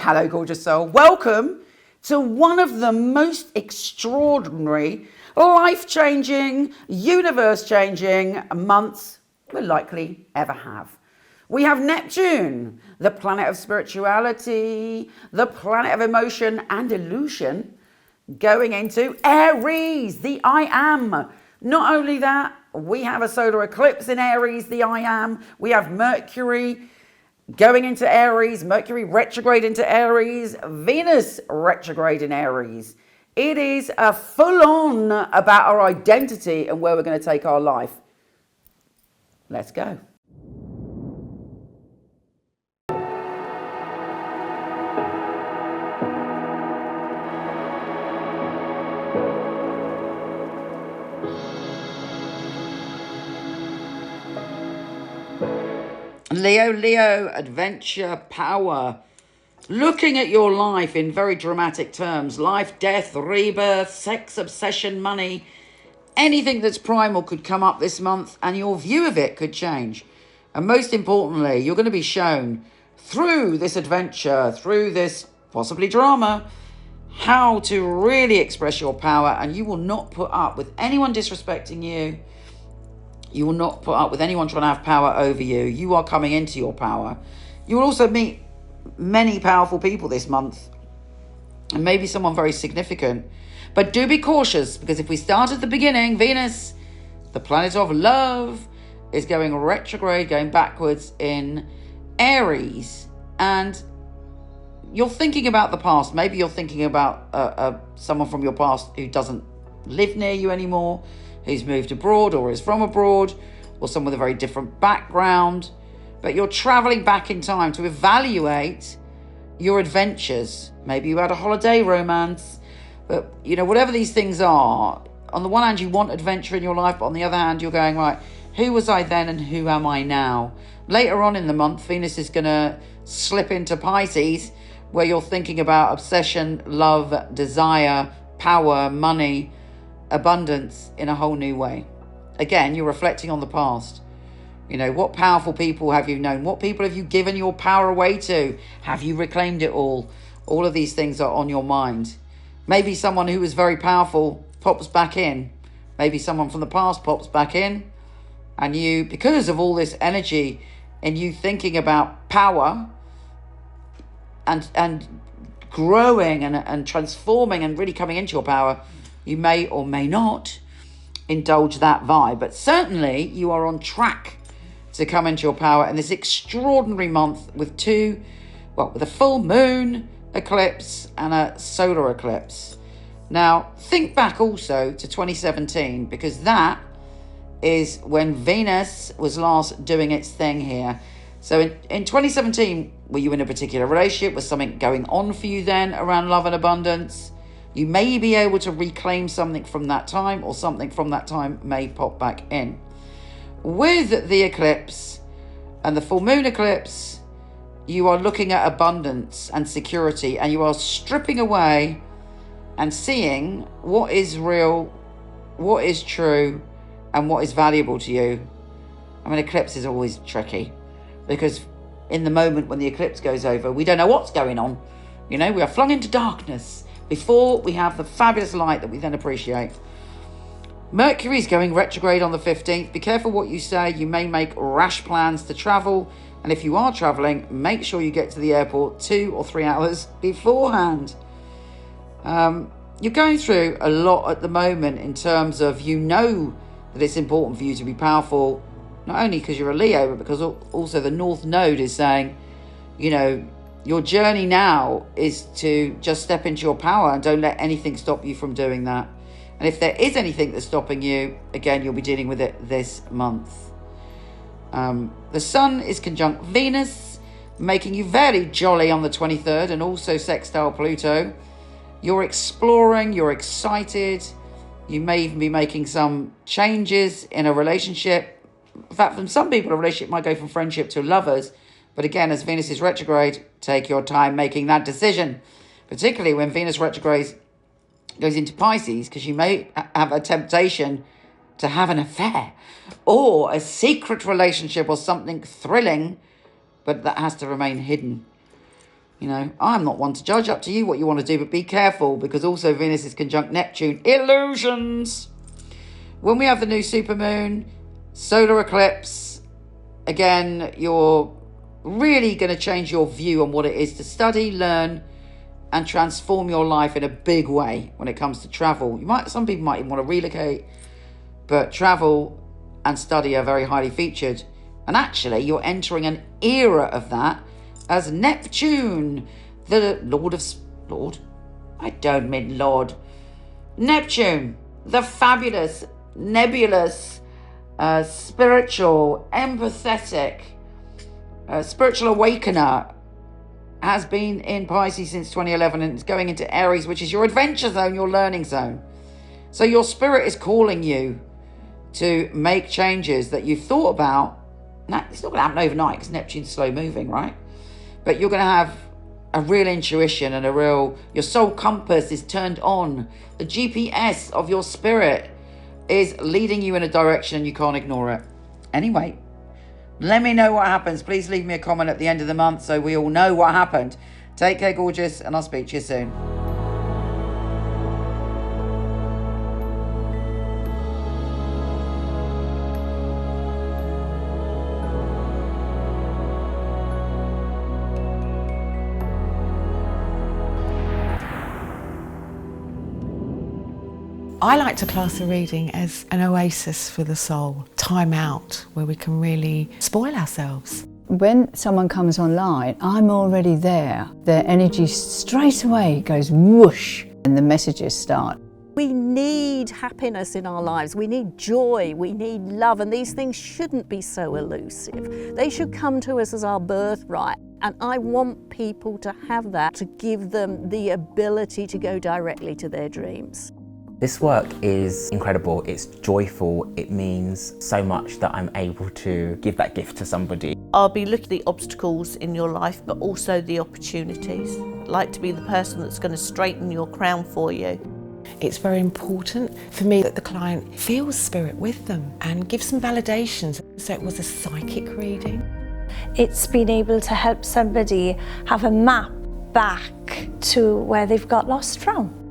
Hello, gorgeous soul. Welcome to one of the most extraordinary, life-changing, universe-changing months we'll likely ever have. We have Neptune, the planet of spirituality, the planet of emotion and illusion, going into Aries, the I Am. Not only that, we have a solar eclipse in Aries, the I Am. We have Mercury going into Aries, Mercury retrograde into Aries, Venus retrograde in Aries. It is a full-on about our identity and where we're going to take our life. Let's go. Leo, adventure, power. Looking at your life in very dramatic terms. Life, death, rebirth, sex, obsession, money. Anything that's primal could come up this month and your view of it could change. And most importantly, you're going to be shown through this adventure, through this possibly drama, how to really express your power, and you will not put up with anyone disrespecting you. You will not put up with anyone trying to have power over you. You are coming into your power. You will also meet many powerful people this month, and maybe someone very significant. But do be cautious, because if we start at the beginning, Venus, the planet of love, is going retrograde, going backwards in Aries. And you're thinking about the past. Maybe you're thinking about someone from your past who doesn't live near you anymore, who's moved abroad or is from abroad, or someone with a very different background. But you're traveling back in time to evaluate your adventures. Maybe you had a holiday romance, but whatever these things are, on the one hand you want adventure in your life, but on the other hand you're going, right, who was I then and who am I now? Later on in the month, Venus is going to slip into Pisces, where you're thinking about obsession, love, desire, power, money, abundance in a whole new way. Again, you're reflecting on the past. What powerful people have you known? What people have you given your power away to? Have you reclaimed it all? All of these things are on your mind. Maybe someone who was very powerful pops back in. Maybe someone from the past pops back in. And you, because of all this energy and you thinking about power and growing and transforming and really coming into your power, you may or may not indulge that vibe. But certainly you are on track to come into your power in this extraordinary month with with a full moon eclipse and a solar eclipse. Now, think back also to 2017, because that is when Venus was last doing its thing here. So in 2017, were you in a particular relationship? Was something going on for you then around love and abundance? You may be able to reclaim something from that time, or something from that time may pop back in. With the eclipse and the full moon eclipse, you are looking at abundance and security, and you are stripping away and seeing what is real, what is true, and what is valuable to you. I mean, eclipse is always tricky, because in the moment when the eclipse goes over, we don't know what's going on. We are flung into darkness before we have the fabulous light that we then appreciate. Mercury is going retrograde on the 15th. Be careful what you say. You may make rash plans to travel. And if you are traveling, make sure you get to the airport 2 or 3 hours beforehand. You're going through a lot at the moment in terms of that it's important for you to be powerful, not only because you're a Leo, but because also the North Node is saying, your journey now is to just step into your power and don't let anything stop you from doing that. And if there is anything that's stopping you, again, you'll be dealing with it this month. The Sun is conjunct Venus, making you very jolly on the 23rd, and also sextile Pluto. You're exploring, you're excited. You may even be making some changes in a relationship. In fact, from some people, a relationship might go from friendship to lovers. But again, as Venus is retrograde, take your time making that decision, particularly when Venus retrograde goes into Pisces, because you may have a temptation to have an affair or a secret relationship or something thrilling, but that has to remain hidden. You know, I'm not one to judge, up to you what you want to do, but be careful, because also Venus is conjunct Neptune. Illusions. When we have the new supermoon, solar eclipse, again, you're really going to change your view on what it is to study, learn, and transform your life in a big way when it comes to travel. Some people might even want to relocate, but travel and study are very highly featured. And actually, you're entering an era of that as Neptune, the Lord? I don't mean Lord. Neptune, the fabulous, nebulous, spiritual, empathetic, spiritual awakener, has been in Pisces since 2011, and it's going into Aries, which is your adventure zone, your learning zone. So your spirit is calling you to make changes that you've thought about. Now, it's not going to happen overnight because Neptune's slow moving, right? But you're going to have a real intuition and your soul compass is turned on. The GPS of your spirit is leading you in a direction and you can't ignore it. Anyway, let me know what happens. Please leave me a comment at the end of the month so we all know what happened. Take care, gorgeous, and I'll speak to you soon. I like to class a reading as an oasis for the soul, time out where we can really spoil ourselves. When someone comes online, I'm already there. Their energy straight away goes whoosh and the messages start. We need happiness in our lives, we need joy, we need love, and these things shouldn't be so elusive. They should come to us as our birthright. And I want people to have that, to give them the ability to go directly to their dreams. This work is incredible, it's joyful, it means so much that I'm able to give that gift to somebody. I'll be looking at the obstacles in your life, but also the opportunities. I'd like to be the person that's going to straighten your crown for you. It's very important for me that the client feels spirit with them and gives some validations. So it was a psychic reading. It's been able to help somebody have a map back to where they've got lost from.